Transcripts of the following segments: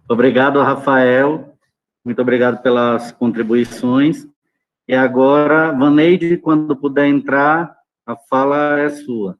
Obrigado, Rafael. Muito obrigado pelas contribuições. E agora, Vaneide, quando puder entrar, a fala é sua.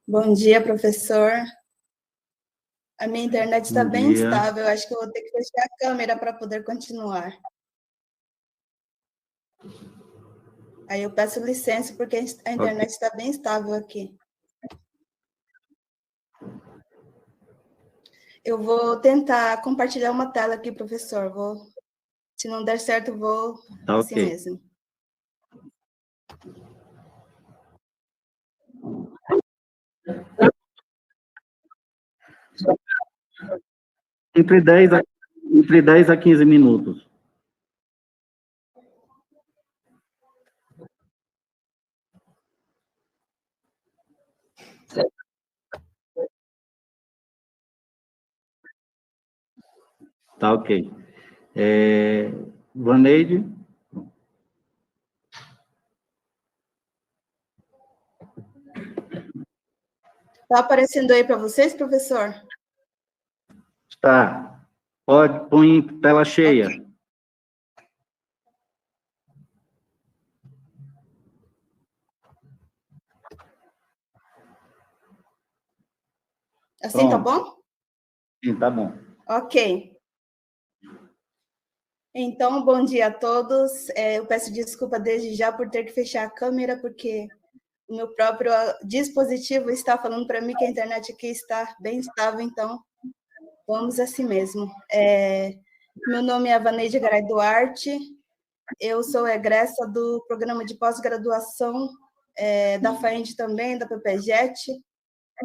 Bom dia, professor. A minha internet está bem instável, acho que eu vou ter que fechar a câmera para poder continuar. Aí eu peço licença, porque a internet está bem estável aqui. Eu vou tentar compartilhar uma tela aqui, professor. Se não der certo, vou assim mesmo. Entre 10 a 15 minutos. Tá, ok. Vaneide? Está aparecendo aí para vocês, professor? Tá. Pode, põe tela cheia. Okay. Assim tá bom? Sim, tá bom. Ok. Então, bom dia a todos. Eu peço desculpa desde já por ter que fechar a câmera, porque o meu próprio dispositivo está falando para mim que a internet aqui está bem estável, então vamos assim mesmo. Meu nome é Vaneide Garay Duarte, eu sou egressa do programa de pós-graduação da FAEND também, da PPGET.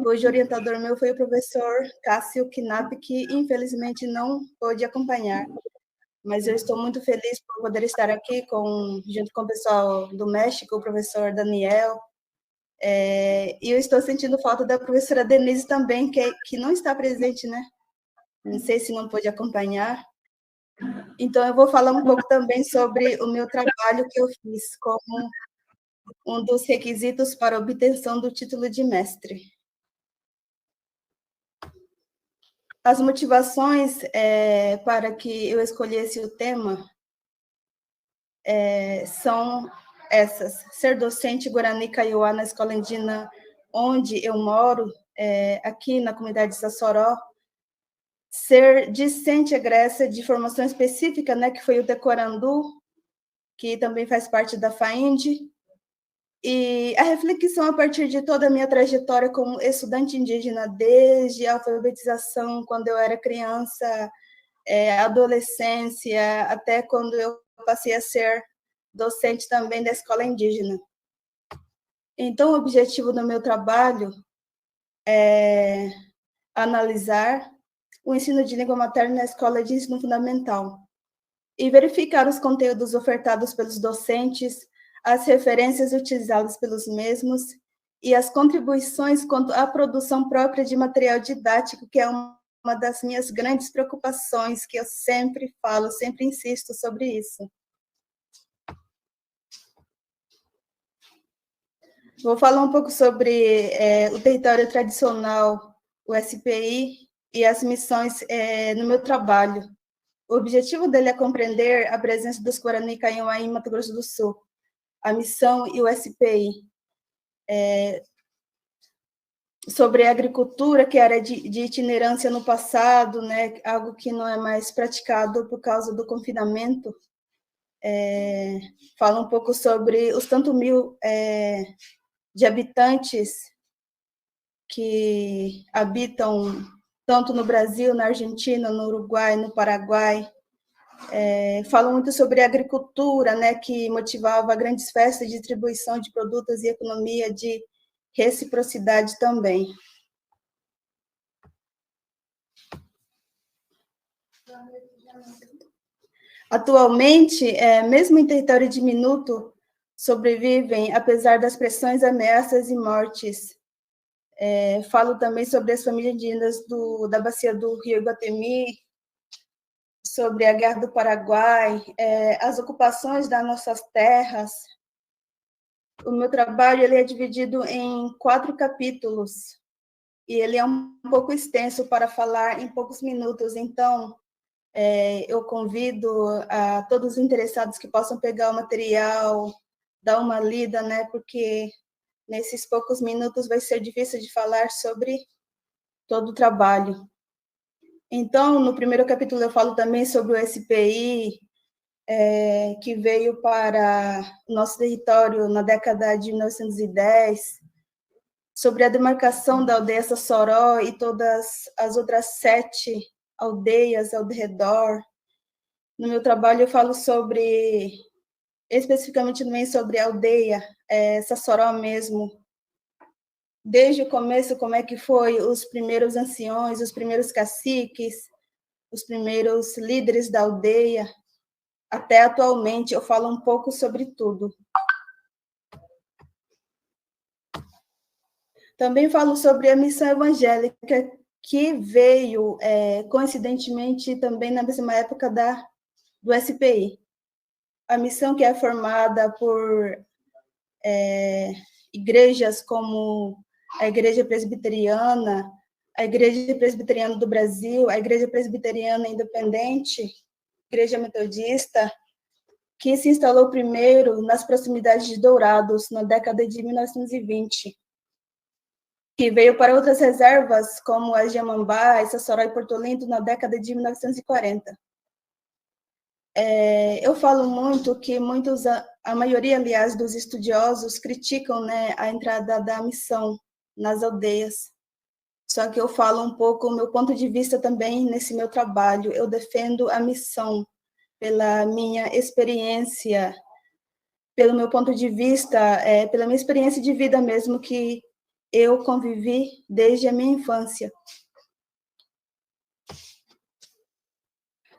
Hoje o orientador meu foi o professor Cássio Knapp, que infelizmente não pôde acompanhar, mas eu estou muito feliz por poder estar aqui junto com o pessoal do México, o professor Daniel, e eu estou sentindo falta da professora Denise também, que não está presente, né? Não sei se não pôde acompanhar. Então, eu vou falar um pouco também sobre o meu trabalho que eu fiz como um dos requisitos para a obtenção do título de mestre. As motivações para que eu escolhesse o tema são essas: ser docente Guarani Kaiowá na escola indígena onde eu moro, aqui na comunidade de Sassoró, ser discente egressa de formação específica, né, que foi o Decorandu, que também faz parte da FAEND, e a reflexão a partir de toda a minha trajetória como estudante indígena, desde a alfabetização, quando eu era criança, adolescência, até quando eu passei a ser docente também da escola indígena. Então, o objetivo do meu trabalho é analisar o ensino de língua materna na escola de ensino fundamental e verificar os conteúdos ofertados pelos docentes, as referências utilizadas pelos mesmos e as contribuições quanto à produção própria de material didático, que é uma das minhas grandes preocupações, que eu sempre falo, sempre insisto sobre isso. Vou falar um pouco sobre o território tradicional, o SPI, e as missões no meu trabalho. O objetivo dele é compreender a presença dos Guarani Kaiowá em Mato Grosso do Sul, a missão e o SPI. Sobre a agricultura, que era de itinerância no passado, né, algo que não é mais praticado por causa do confinamento. Fala um pouco sobre os tanto mil de habitantes que habitam tanto no Brasil, na Argentina, no Uruguai, no Paraguai. Falam muito sobre a agricultura, né, que motivava grandes festas de distribuição de produtos e economia de reciprocidade também. Atualmente, mesmo em território diminuto, sobrevivem, apesar das pressões, ameaças e mortes. Falo também sobre as famílias indígenas da bacia do Rio Iguatemi, sobre a Guerra do Paraguai, as ocupações das nossas terras. O meu trabalho ele é dividido em 4 capítulos, e ele é um pouco extenso para falar em poucos minutos, então eu convido a todos os interessados que possam pegar o material, dar uma lida, né, porque nesses poucos minutos vai ser difícil de falar sobre todo o trabalho. Então, no primeiro capítulo eu falo também sobre o SPI, que veio para o nosso território na década de 1910, sobre a demarcação da aldeia Sassoró e todas as outras 7 aldeias ao redor. No meu trabalho eu falo especificamente também sobre a aldeia Sassoró mesmo, desde o começo, como é que foi os primeiros anciões, os primeiros caciques, os primeiros líderes da aldeia, até atualmente eu falo um pouco sobre tudo. Também falo sobre a missão evangélica, que veio, coincidentemente, também na mesma época do SPI. A missão que é formada por igrejas como a Igreja Presbiteriana, a Igreja Presbiteriana do Brasil, a Igreja Presbiteriana Independente, Igreja Metodista, que se instalou primeiro nas proximidades de Dourados, na década de 1920, que veio para outras reservas, como a Jamambá, Sassoró e Porto Lindo, na década de 1940. Eu falo muito que a maioria, aliás, dos estudiosos criticam, né, a entrada da missão nas aldeias. Só que eu falo um pouco o meu ponto de vista também nesse meu trabalho. Eu defendo a missão pela minha experiência, pelo meu ponto de vista, pela minha experiência de vida mesmo, que eu convivi desde a minha infância.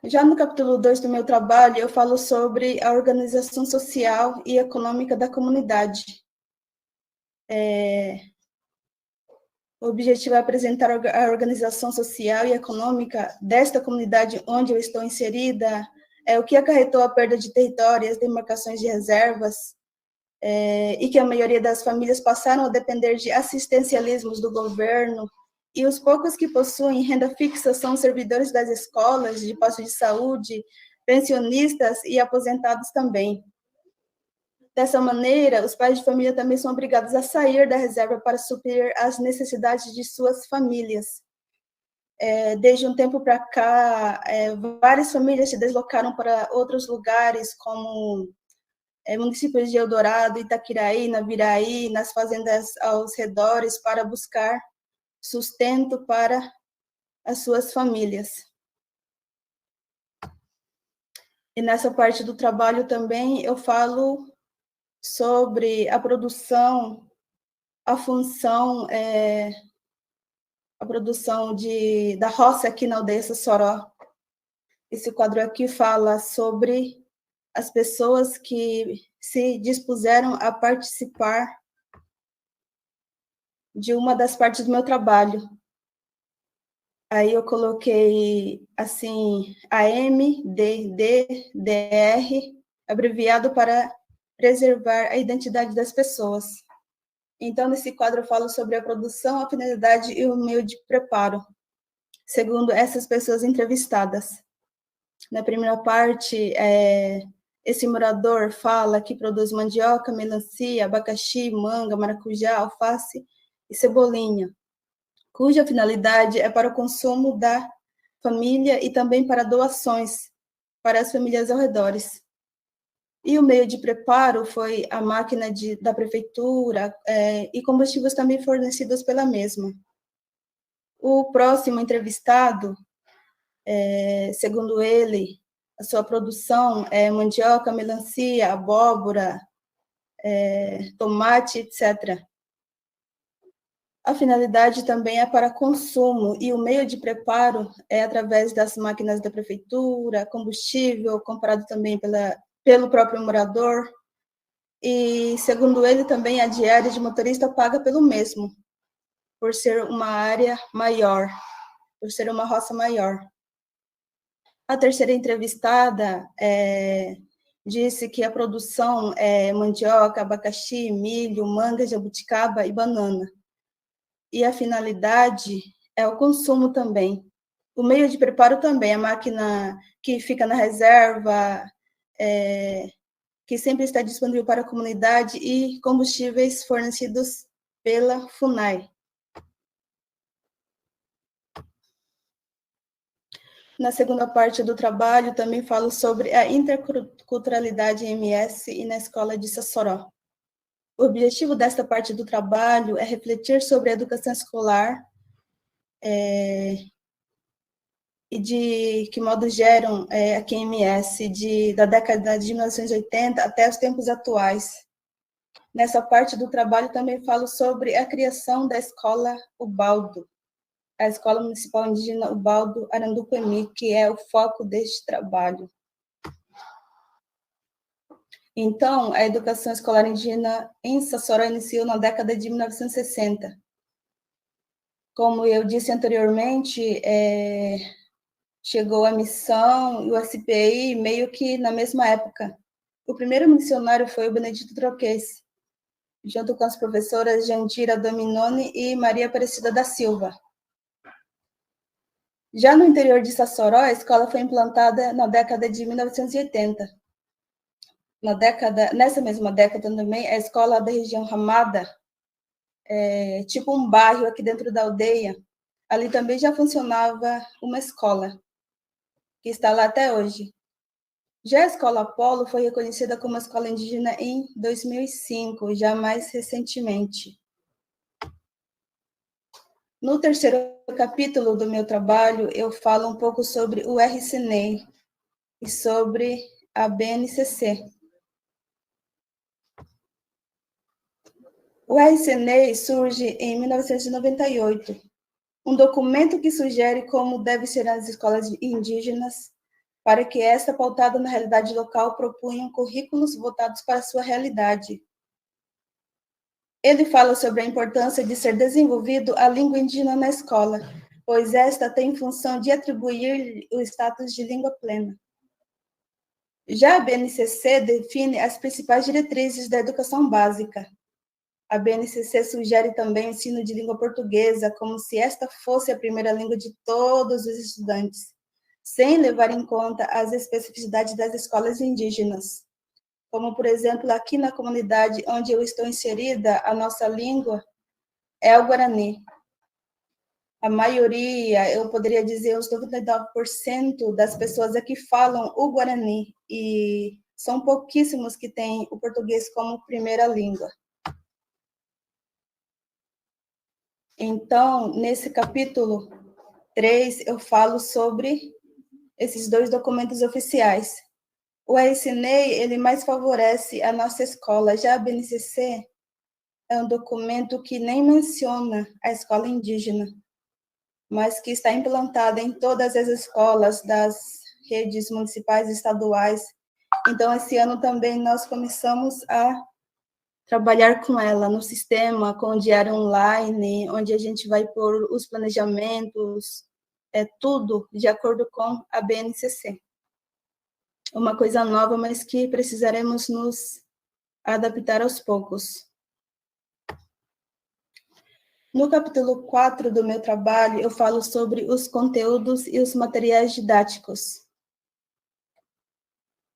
Já no capítulo 2 do meu trabalho, eu falo sobre a organização social e econômica da comunidade. O objetivo é apresentar a organização social e econômica desta comunidade onde eu estou inserida, o que acarretou a perda de território, as demarcações de reservas, e que a maioria das famílias passaram a depender de assistencialismos do governo, e os poucos que possuem renda fixa são servidores das escolas, de postos de saúde, pensionistas e aposentados também. Dessa maneira, os pais de família também são obrigados a sair da reserva para suprir as necessidades de suas famílias. Desde um tempo para cá, várias famílias se deslocaram para outros lugares, como municípios de Eldorado, Itaquiraí, Naviraí, nas fazendas aos redores, para buscar sustento para as suas famílias. E nessa parte do trabalho também eu falo sobre a produção, a função, a produção da roça aqui na aldeia Sassoró. Esse quadro aqui fala sobre as pessoas que se dispuseram a participar de uma das partes do meu trabalho. Aí eu coloquei, assim, AMDDDR, abreviado para preservar a identidade das pessoas. Então, nesse quadro eu falo sobre a produção, a finalidade e o meio de preparo, segundo essas pessoas entrevistadas. Na primeira parte, esse morador fala que produz mandioca, melancia, abacaxi, manga, maracujá, alface e cebolinha, cuja finalidade é para o consumo da família e também para doações para as famílias ao redor. E o meio de preparo foi a máquina da prefeitura e combustíveis também fornecidos pela mesma. O próximo entrevistado, segundo ele, a sua produção é mandioca, melancia, abóbora, tomate, etc. A finalidade também é para consumo, e o meio de preparo é através das máquinas da prefeitura, combustível comprado também pelo próprio morador, e, segundo ele, também a diária de motorista paga pelo mesmo, por ser uma área maior, por ser uma roça maior. A terceira entrevistada disse que a produção é mandioca, abacaxi, milho, manga, jabuticaba e banana. E a finalidade é o consumo também. O meio de preparo também, a máquina que fica na reserva, que sempre está disponível para a comunidade, e combustíveis fornecidos pela FUNAI. Na segunda parte do trabalho, também falo sobre a interculturalidade em MS e na escola de Sassoró. O objetivo desta parte do trabalho é refletir sobre a educação escolar e de que modo geram a QMS da década de 1980 até os tempos atuais. Nessa parte do trabalho também falo sobre a criação da escola Ubaldo, a Escola Municipal Indígena Ubaldo Aranduquemi, que é o foco deste trabalho. Então, a educação escolar indígena em Sassoró iniciou na década de 1960. Como eu disse anteriormente, chegou a missão e o SPI meio que na mesma época. O primeiro missionário foi o Benedito Troquês, junto com as professoras Jandira Dominoni e Maria Aparecida da Silva. Já no interior de Sassoró, a escola foi implantada na década de 1980. Nessa mesma década também, a escola da região Ramada, tipo um bairro aqui dentro da aldeia, ali também já funcionava uma escola, que está lá até hoje. Já a Escola Apolo foi reconhecida como escola indígena em 2005, já mais recentemente. No terceiro capítulo do meu trabalho, eu falo um pouco sobre o RCNEI e sobre a BNCC. O RCNEI surge em 1998, um documento que sugere como devem ser as escolas indígenas, para que esta, pautada na realidade local, propunham currículos voltados para a sua realidade. Ele fala sobre a importância de ser desenvolvido a língua indígena na escola, pois esta tem função de atribuir o status de língua plena. Já a BNCC define as principais diretrizes da educação básica. A BNCC sugere também o ensino de língua portuguesa, como se esta fosse a primeira língua de todos os estudantes, sem levar em conta as especificidades das escolas indígenas. Como, por exemplo, aqui na comunidade onde eu estou inserida, a nossa língua é o Guarani. A maioria, eu poderia dizer, os 99% das pessoas aqui falam o Guarani, e são pouquíssimos que têm o português como primeira língua. Então, nesse capítulo 3, eu falo sobre esses dois documentos oficiais. O RCNEI, ele mais favorece a nossa escola. Já a BNCC é um documento que nem menciona a escola indígena, mas que está implantada em todas as escolas das redes municipais e estaduais. Então, esse ano também nós começamos a trabalhar com ela no sistema, com o diário online, onde a gente vai pôr os planejamentos, tudo de acordo com a BNCC. Uma coisa nova, mas que precisaremos nos adaptar aos poucos. No capítulo 4 do meu trabalho, eu falo sobre os conteúdos e os materiais didáticos.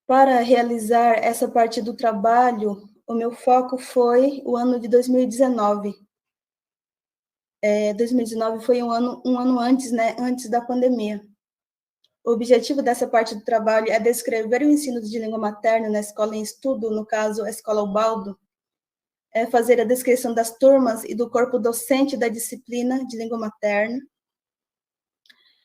Para realizar essa parte do trabalho, o meu foco foi o ano de 2019. 2019 foi um ano antes, né, antes da pandemia. O objetivo dessa parte do trabalho é descrever o ensino de língua materna na escola em estudo, no caso, a Escola Ubaldo, fazer a descrição das turmas e do corpo docente da disciplina de língua materna.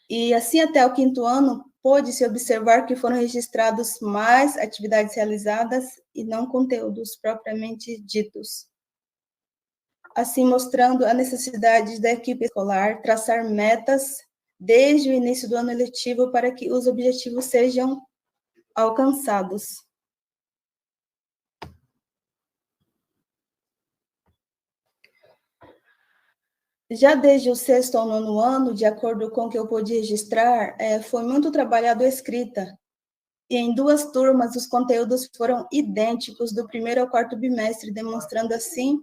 E assim, até o 5º ano, pôde-se observar que foram registrados mais atividades realizadas e não conteúdos propriamente ditos. Assim, mostrando a necessidade da equipe escolar traçar metas desde o início do ano letivo para que os objetivos sejam alcançados. Já desde o 6º ao 9º ano, de acordo com o que eu pude registrar, foi muito trabalhado a escrita. E em 2 turmas, os conteúdos foram idênticos do 1º ao 4º bimestre, demonstrando, assim,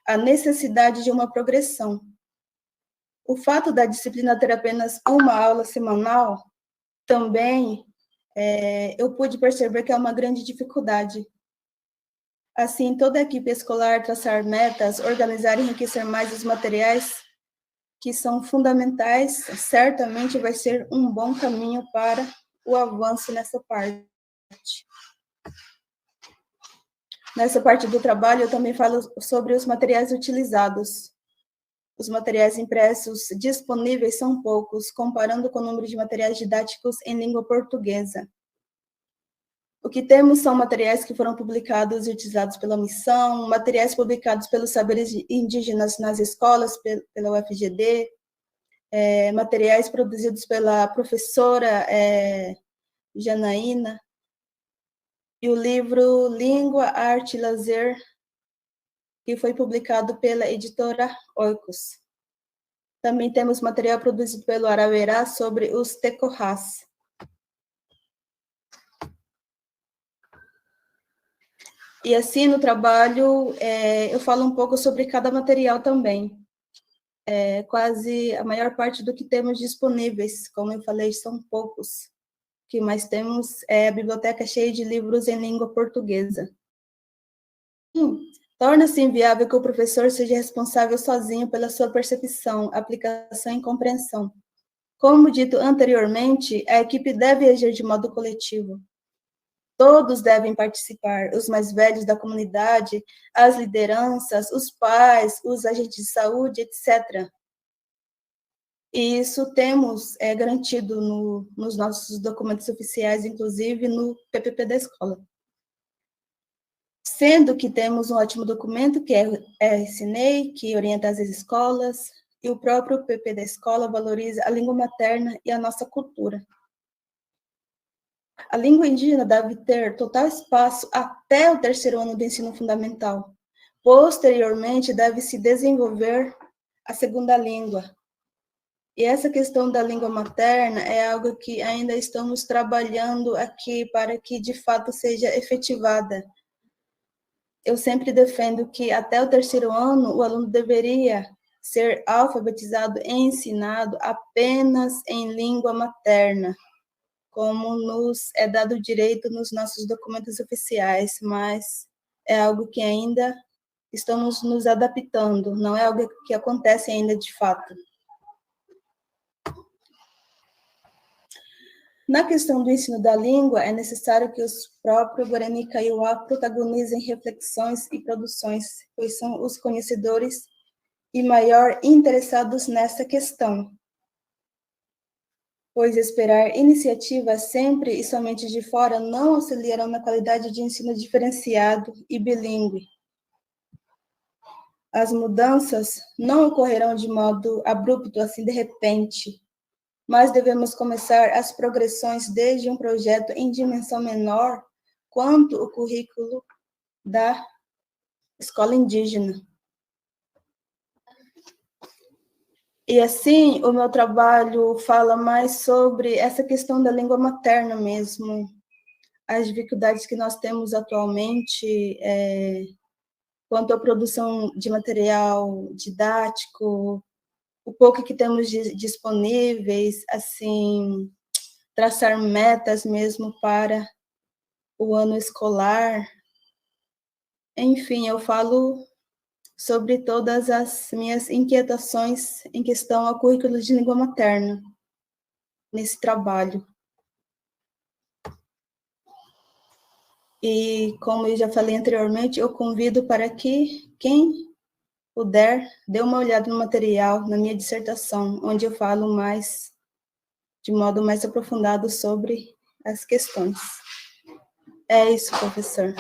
a necessidade de uma progressão. O fato da disciplina ter apenas uma aula semanal, também eu pude perceber que é uma grande dificuldade. Assim, toda a equipe escolar traçar metas, organizar e enriquecer mais os materiais que são fundamentais, certamente vai ser um bom caminho para o avanço nessa parte. Nessa parte do trabalho, eu também falo sobre os materiais utilizados. Os materiais impressos disponíveis são poucos, comparando com o número de materiais didáticos em língua portuguesa. O que temos são materiais que foram publicados e utilizados pela missão, materiais publicados pelos saberes indígenas nas escolas, pela UFGD, materiais produzidos pela professora Janaína, e o livro Língua, Arte e Lazer, que foi publicado pela editora Oikos. Também temos material produzido pelo Arauerá sobre os tecorrás. E assim, no trabalho, eu falo um pouco sobre cada material também. Quase a maior parte do que temos disponíveis, como eu falei, são poucos. O que mais temos é a biblioteca cheia de livros em língua portuguesa. Torna-se inviável que o professor seja responsável sozinho pela sua percepção, aplicação e compreensão. Como dito anteriormente, a equipe deve agir de modo coletivo. Todos devem participar, os mais velhos da comunidade, as lideranças, os pais, os agentes de saúde, etc. E isso temos garantido nos nossos documentos oficiais, inclusive no PPP da escola. Sendo que temos um ótimo documento, que é o RCNEI, que orienta as escolas, e o próprio PP da escola valoriza a língua materna e a nossa cultura. A língua indígena deve ter total espaço até o 3º ano do ensino fundamental. Posteriormente, deve se desenvolver a segunda língua. E essa questão da língua materna é algo que ainda estamos trabalhando aqui para que, de fato, seja efetivada. Eu sempre defendo que até o 3º ano o aluno deveria ser alfabetizado e ensinado apenas em língua materna, como nos é dado direito nos nossos documentos oficiais, mas é algo que ainda estamos nos adaptando, não é algo que acontece ainda de fato. Na questão do ensino da língua, é necessário que os próprios Guarani e Kaiowá protagonizem reflexões e produções, pois são os conhecedores e maior interessados nessa questão. Pois esperar iniciativas sempre e somente de fora não auxiliarão na qualidade de ensino diferenciado e bilíngue. As mudanças não ocorrerão de modo abrupto, assim de repente, mas devemos começar as progressões desde um projeto em dimensão menor quanto o currículo da escola indígena. E assim, o meu trabalho fala mais sobre essa questão da língua materna mesmo, as dificuldades que nós temos atualmente quanto à produção de material didático, o pouco que temos disponíveis, assim, traçar metas mesmo para o ano escolar. Enfim, eu falo sobre todas as minhas inquietações em questão ao currículo de língua materna, nesse trabalho. E, como eu já falei anteriormente, eu convido para que quem puder, dê uma olhada no material, na minha dissertação, onde eu falo mais, de modo mais aprofundado sobre as questões. É isso, professor.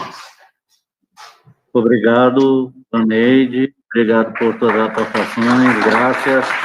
Obrigado, Vaneide. Obrigado por todas as aportações. Graças.